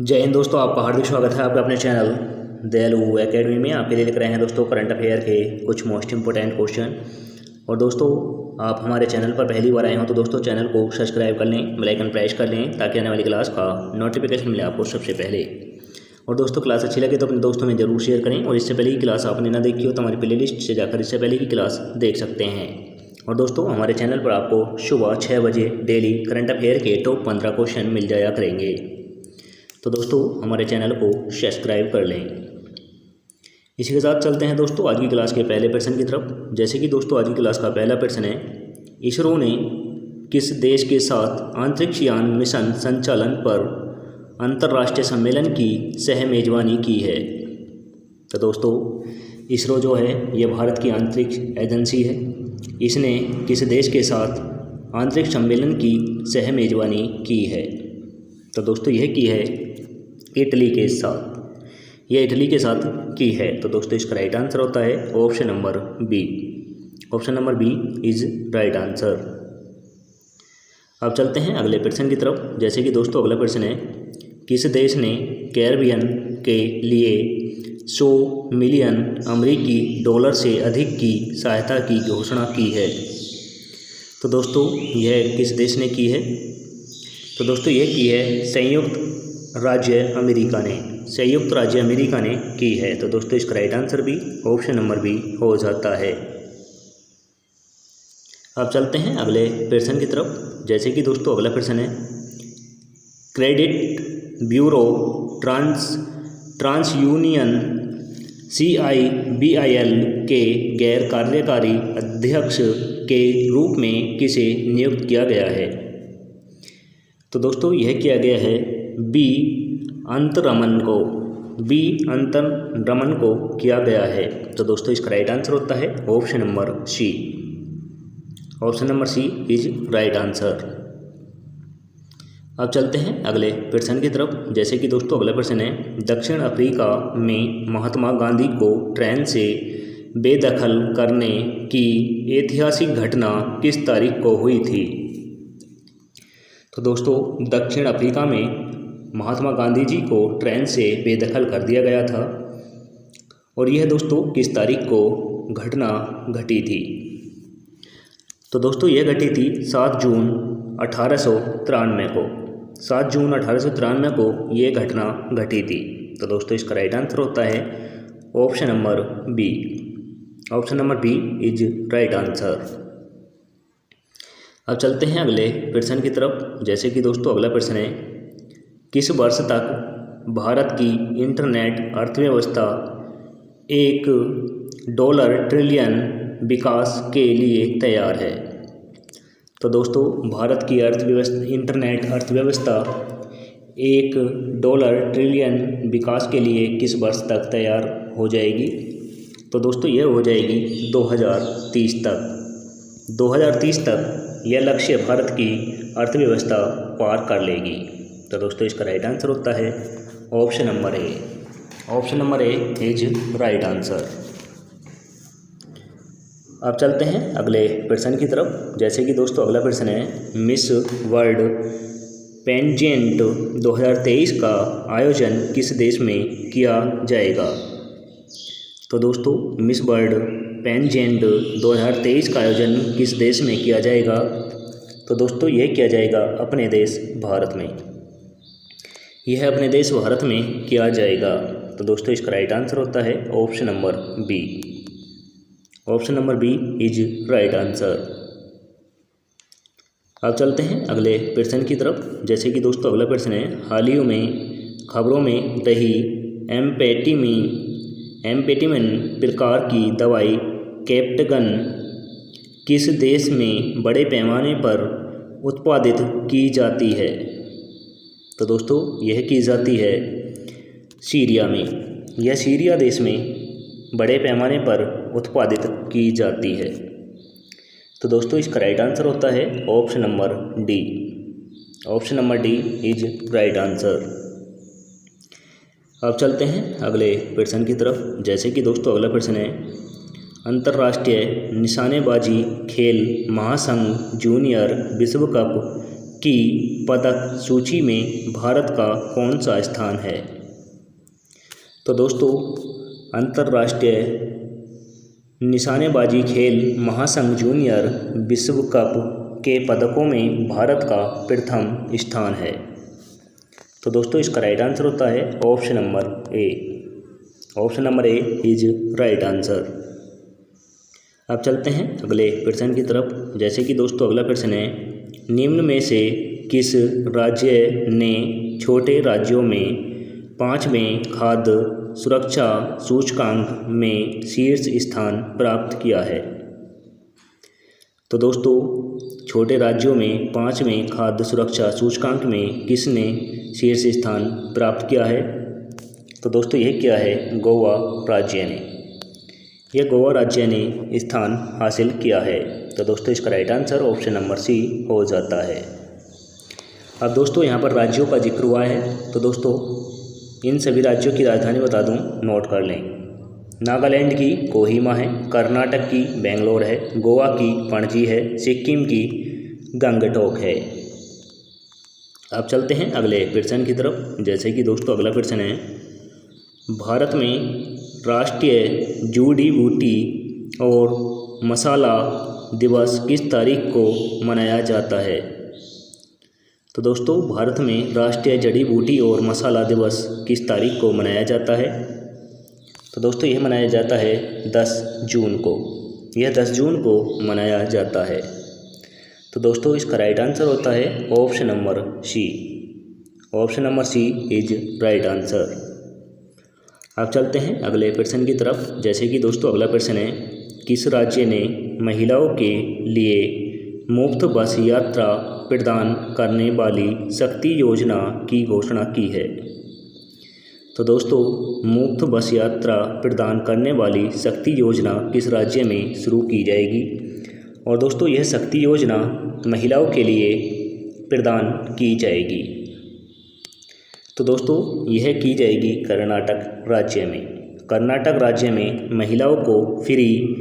जय हिंद दोस्तों, आपका हार्दिक स्वागत है आपका अपने चैनल दयालु एकेडमी में। आपके लिए लेकर आए हैं दोस्तों करंट अफेयर के कुछ मोस्ट इंपोर्टेंट क्वेश्चन। और दोस्तों, आप हमारे चैनल पर पहली बार आए हो तो दोस्तों चैनल को सब्सक्राइब कर लें, बेल आइकन प्रेस कर लें ताकि आने वाली क्लास का नोटिफिकेशन मिले आपको सबसे पहले। और दोस्तों, क्लास अच्छी लगे तो अपने दोस्तों में ज़रूर शेयर करें। और इससे पहले की क्लास आपने ना देखी हो तो हमारी प्ले लिस्ट से जाकर इससे पहले की क्लास देख सकते हैं। और दोस्तों, हमारे चैनल पर आपको सुबह 6 बजे डेली करंट अफेयर के टॉप 15 क्वेश्चन मिल जाया करेंगे। तो दोस्तों, हमारे चैनल को सब्सक्राइब कर लें। इसी के साथ चलते हैं दोस्तों आज की क्लास के पहले प्रश्न की तरफ। जैसे कि दोस्तों आज की क्लास का पहला प्रश्न है, इसरो ने किस देश के साथ अंतरिक्ष यान मिशन संचालन पर अंतर्राष्ट्रीय सम्मेलन की सह मेजबानी की है? तो दोस्तों, इसरो जो है ये भारत की अंतरिक्ष एजेंसी है। इसने किस देश के साथ अंतरिक्ष सम्मेलन की सह मेजबानी की है? तो दोस्तों यह की है इटली के साथ। यह इटली के साथ की है। तो दोस्तों इसका राइट आंसर होता है option number b. Option number b is right answer. अब चलते हैं अगले प्रश्न की तरफ। जैसे कि दोस्तों अगला प्रश्न है, किस देश ने कैरिबियन के लिए 100 मिलियन अमेरिकी डॉलर से अधिक की सहायता की घोषणा की है? तो दोस्तों यह किस देश ने की है? तो दोस्तों यह की है संयुक्त राज्य अमेरिका ने। संयुक्त राज्य अमेरिका ने की है। तो दोस्तों इसका राइट आंसर भी ऑप्शन नंबर बी हो जाता है। अब चलते हैं अगले प्रश्न की तरफ। जैसे कि दोस्तों अगला प्रश्न है, credit bureau TransUnion CIBIL के गैर कार्यकारी अध्यक्ष के रूप में किसे नियुक्त किया गया है? तो दोस्तों यह किया गया है बी अंतरमन को किया गया है। तो दोस्तों इसका राइट आंसर होता है option number c. Option number c is right answer. अब चलते हैं अगले प्रश्न की तरफ। जैसे कि दोस्तों अगला प्रश्न है, दक्षिण अफ्रीका में महात्मा गांधी को ट्रेन से बेदखल करने की ऐतिहासिक घटना किस तारीख को हुई थी? तो दोस्तों दक्षिण अफ्रीका में महात्मा गांधी जी को ट्रेन से बेदखल कर दिया गया था। और यह दोस्तों किस तारीख को घटना घटी थी? तो दोस्तों यह घटी थी 7 जून 1893 को। 7 जून 1893 को ये घटना घटी थी। तो दोस्तों इसका राइट आंसर होता है option number b. Option number b is right answer. अब चलते हैं अगले प्रश्न की तरफ। जैसे कि दोस्तों अगला प्रश्न है, किस वर्ष तक भारत की इंटरनेट अर्थव्यवस्था $1 ट्रिलियन विकास के लिए तैयार है? तो दोस्तों भारत की इंटरनेट अर्थव्यवस्था $1 ट्रिलियन विकास के लिए किस वर्ष तक तैयार हो जाएगी? तो दोस्तों यह हो जाएगी 2030 तक। 2030 तक यह लक्ष्य भारत की अर्थव्यवस्था पार कर लेगी। तो दोस्तों इसका राइट आंसर होता है option number A. Option number A is right answer. अब चलते हैं अगले प्रश्न की तरफ। जैसे कि दोस्तों अगला प्रश्न है, मिस वर्ल्ड पेजेंट 2023 का आयोजन किस देश में किया जाएगा? तो दोस्तों मिस वर्ल्ड पेजेंट 2023 का आयोजन किस देश में किया जाएगा? तो दोस्तों यह किया जाएगा अपने देश भारत में। यह अपने देश भारत में किया जाएगा। तो दोस्तों इसका राइट आंसर होता है option number b. Option number b is right answer. अब चलते हैं अगले प्रश्न की तरफ। जैसे कि दोस्तों अगला प्रश्न है, हाल ही में खबरों में रही एम्फेटामिन प्रकार की दवाई कैप्टगन किस देश में बड़े पैमाने पर उत्पादित की जाती है? तो दोस्तों यह की जाती है सीरिया में। यह सीरिया देश में बड़े पैमाने पर उत्पादित की जाती है। तो दोस्तों इसका राइट आंसर होता है option number D. Option number D is right answer. अब चलते हैं अगले प्रश्न की तरफ। जैसे कि दोस्तों अगला प्रश्न है, अंतर्राष्ट्रीय निशानेबाजी खेल महासंघ जूनियर विश्व कप की पदक सूची में भारत का कौन सा स्थान है? तो दोस्तों अंतर्राष्ट्रीय निशानेबाजी खेल महासंघ जूनियर विश्व कप के पदकों में भारत का प्रथम स्थान है। तो दोस्तों इसका राइट आंसर होता है option number A. Option number A is right answer. अब चलते हैं अगले प्रश्न की तरफ। जैसे कि दोस्तों अगला प्रश्न है, निम्न में से किस राज्य ने छोटे राज्यों में 5वें खाद्य सुरक्षा सूचकांक में शीर्ष स्थान प्राप्त किया है? तो दोस्तों छोटे राज्यों में 5वें खाद्य सुरक्षा सूचकांक में किसने शीर्ष स्थान प्राप्त किया है? तो दोस्तों यह क्या है? गोवा राज्य ने। यह गोवा राज्य ने स्थान हासिल किया है। तो दोस्तों इसका right answer option number c हो जाता है। अब दोस्तों यहाँ पर राज्यों का जिक्र हुआ है, तो दोस्तों इन सभी राज्यों की राजधानी बता दूँ, नोट कर लें। नागालैंड की कोहिमा है, कर्नाटक की बेंगलोर है, गोवा की पणजी है, सिक्किम की गंगटोक है। अब चलते हैं अगले प्रश्न की तरफ। जैसे कि दोस्तों अगला प्रश्न है, भारत में राष्ट्रीय जड़ी बूटी और मसाला दिवस किस तारीख को मनाया जाता है? तो दोस्तों भारत में राष्ट्रीय जड़ी बूटी और मसाला दिवस किस तारीख को मनाया जाता है? तो दोस्तों यह मनाया जाता है 10 जून को। यह 10 जून को मनाया जाता है। तो दोस्तों इसका राइट आंसर होता है option number c. Option number c is right answer. अब चलते हैं अगले प्रश्न की तरफ। जैसे कि दोस्तों अगला प्रश्न है, किस राज्य ने महिलाओं के लिए मुफ्त बस यात्रा प्रदान करने वाली शक्ति योजना की घोषणा की है? तो दोस्तों मुफ्त बस यात्रा प्रदान करने वाली शक्ति योजना किस राज्य में शुरू की जाएगी? और दोस्तों यह शक्ति योजना महिलाओं के लिए प्रदान की जाएगी। तो दोस्तों यह की जाएगी कर्नाटक राज्य में। कर्नाटक राज्य में महिलाओं को फ्री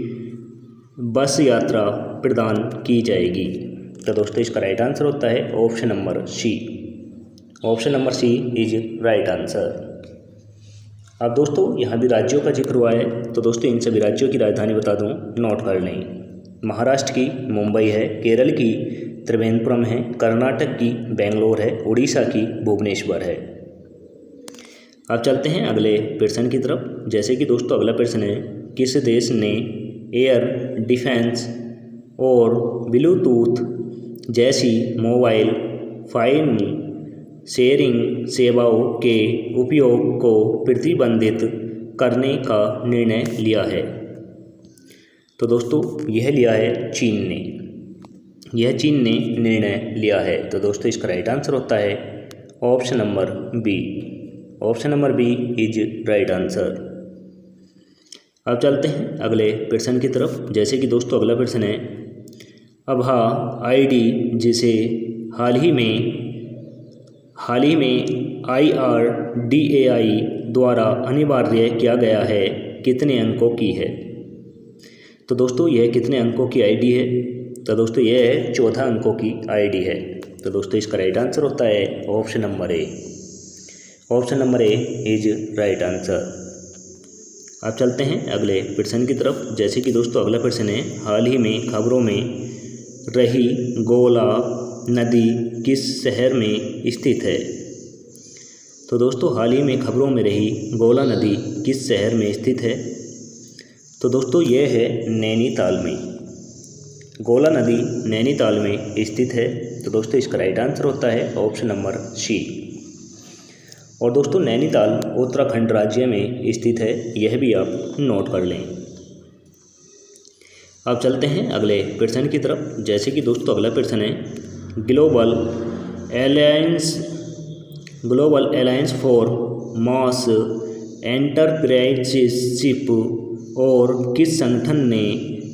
बस यात्रा प्रदान की जाएगी। तो दोस्तों इसका राइट आंसर होता है option number c. Option number c is right answer. अब दोस्तों यहाँ भी राज्यों का जिक्र हुआ है, तो दोस्तों इन सभी राज्यों की राजधानी बता दूँ, नोट कर लें। महाराष्ट्र की मुंबई है, केरल की त्रिवेंद्रपुरम है, कर्नाटक की बेंगलोर है, उड़ीसा की भुवनेश्वर है। अब चलते हैं अगले प्रश्न की तरफ। जैसे कि दोस्तों अगला प्रश्न है, किस देश ने एयर डिफेंस और ब्लूटूथ जैसी मोबाइल फाइल शेयरिंग सेवाओं के उपयोग को प्रतिबंधित करने का निर्णय लिया है? तो दोस्तों यह लिया है चीन ने। यह चीन ने निर्णय लिया है। तो दोस्तों इसका राइट आंसर होता है option number b. Option number b is right answer. अब चलते हैं अगले प्रश्न की तरफ। जैसे कि दोस्तों अगला प्रश्न है, आभा आईडी जिसे हाल ही में IRDAI द्वारा अनिवार्य किया गया है, कितने अंकों की है? तो दोस्तों यह कितने अंकों की आईडी है? तो दोस्तों यह है 14 अंकों की आईडी है। तो दोस्तों इसका राइट आंसर होता है option number A. Option number A is right answer. अब चलते हैं अगले प्रश्न की तरफ। जैसे कि दोस्तों अगला प्रश्न है, हाल ही में खबरों में रही गोला नदी किस शहर में स्थित है? तो दोस्तों हाल ही में खबरों में रही गोला नदी किस शहर में स्थित है? तो दोस्तों यह है नैनीताल में। गोला नदी नैनीताल में स्थित है। तो दोस्तों इसका राइट आंसर होता है ऑप्शन नंबर सी। और दोस्तों नैनीताल उत्तराखंड राज्य में स्थित है, यह भी आप नोट कर लें। अब चलते हैं अगले प्रश्न की तरफ। जैसे कि दोस्तों अगला प्रश्न है, ग्लोबल अलायंस फॉर मास एंटरप्राइजशिप और किस संगठन ने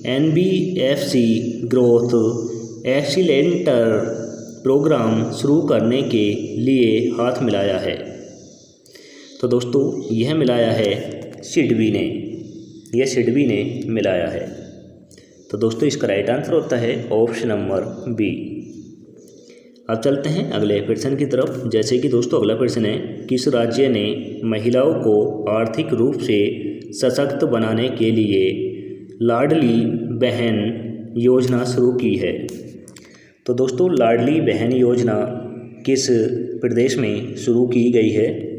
NBFC ग्रोथ एक्सीलेरेटर प्रोग्राम शुरू करने के लिए हाथ मिलाया है? तो दोस्तों यह मिलाया है सिडबी ने। यह सिडबी ने मिलाया है। तो दोस्तों इसका राइट आंसर होता है ऑप्शन नंबर बी। अब चलते हैं अगले प्रश्न की तरफ। जैसे कि दोस्तों अगला प्रश्न है, किस राज्य ने महिलाओं को आर्थिक रूप से सशक्त बनाने के लिए लाडली बहन योजना शुरू की है? तो दोस्तों लाडली बहन योजना किस प्रदेश में शुरू की गई है?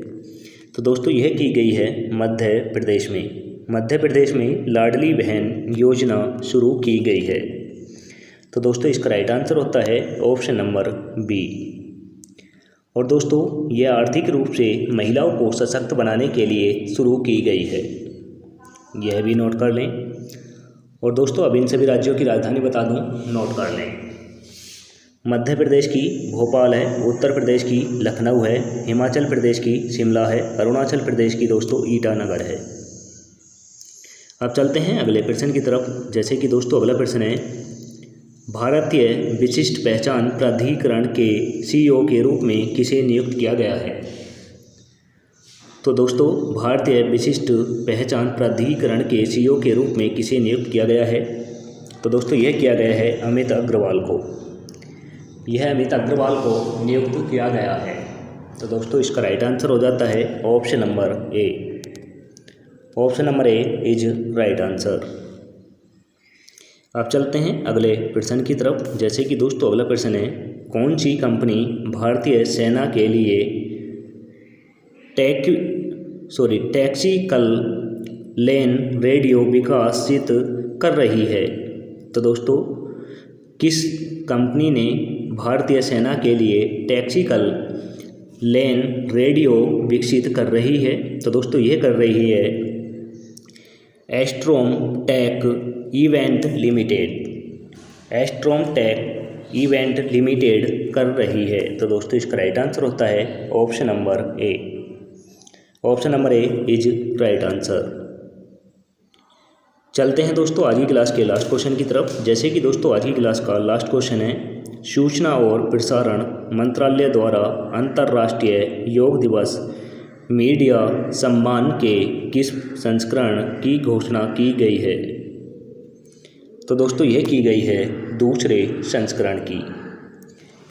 तो दोस्तों यह की गई है मध्य प्रदेश में। मध्य प्रदेश में लाडली बहन योजना शुरू की गई है। तो दोस्तों इसका राइट आंसर होता है ऑप्शन नंबर बी। और दोस्तों यह आर्थिक रूप से महिलाओं को सशक्त बनाने के लिए शुरू की गई है, यह भी नोट कर लें। और दोस्तों अब इन सभी राज्यों की राजधानी बता दूं, नोट कर लें। मध्य प्रदेश की भोपाल है, उत्तर प्रदेश की लखनऊ है, हिमाचल प्रदेश की शिमला है, अरुणाचल प्रदेश की दोस्तों ईटानगर है। अब चलते हैं अगले प्रश्न की तरफ। जैसे कि दोस्तों अगला प्रश्न है, भारतीय विशिष्ट पहचान प्राधिकरण के सीईओ के रूप में किसे नियुक्त किया गया है? तो दोस्तों भारतीय विशिष्ट पहचान प्राधिकरण के सीईओ के रूप में किसे नियुक्त किया गया है? तो दोस्तों यह किया गया है अमित अग्रवाल को। यह अमित अग्रवाल को नियुक्त किया गया है। तो दोस्तों इसका राइट आंसर हो जाता है option number A. Option number A is right answer. अब चलते हैं अगले प्रश्न की तरफ। जैसे कि दोस्तों अगला प्रश्न है, कौन सी कंपनी भारतीय सेना के लिए टैक्टिकल लेन रेडियो विकसित कर रही है? तो दोस्तों किस कंपनी ने भारतीय सेना के लिए टैक्टिकल लेन रेडियो विकसित कर रही है? तो दोस्तों यह कर रही है Astrome Tech Event Limited. Astrome Tech Event Limited कर रही है। तो दोस्तों इसका राइट आंसर होता है option number A. Option number A is right answer. चलते हैं दोस्तों आज की क्लास के लास्ट क्वेश्चन की तरफ। जैसे कि दोस्तों आज की क्लास का लास्ट क्वेश्चन है, सूचना और प्रसारण मंत्रालय द्वारा अंतर्राष्ट्रीय योग दिवस मीडिया सम्मान के किस संस्करण की घोषणा की गई है? तो दोस्तों यह की गई है दूसरे संस्करण की।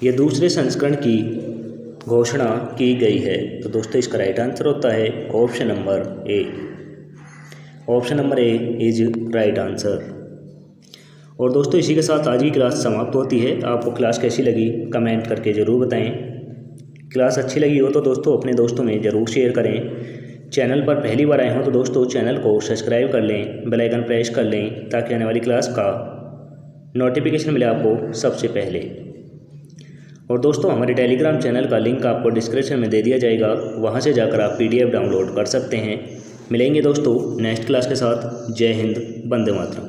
यह दूसरे संस्करण की घोषणा की गई है। तो दोस्तों इसका राइट आंसर होता है option number A. Option number A is right answer. और दोस्तों इसी के साथ आज की क्लास समाप्त होती है। आपको क्लास कैसी लगी कमेंट करके ज़रूर बताएं। क्लास अच्छी लगी हो तो दोस्तों अपने दोस्तों में ज़रूर शेयर करें। चैनल पर पहली बार आए हो तो दोस्तों चैनल को सब्सक्राइब कर लें, बेल आइकन प्रेस कर लें ताकि आने वाली क्लास का नोटिफिकेशन मिले आपको सबसे पहले। और दोस्तों हमारे टेलीग्राम चैनल का लिंक आपको डिस्क्रिप्शन में दे दिया जाएगा, वहां से जाकर आप PDF डाउनलोड कर सकते हैं। मिलेंगे दोस्तों नेक्स्ट क्लास के साथ। जय हिंद, वंदे मातरम।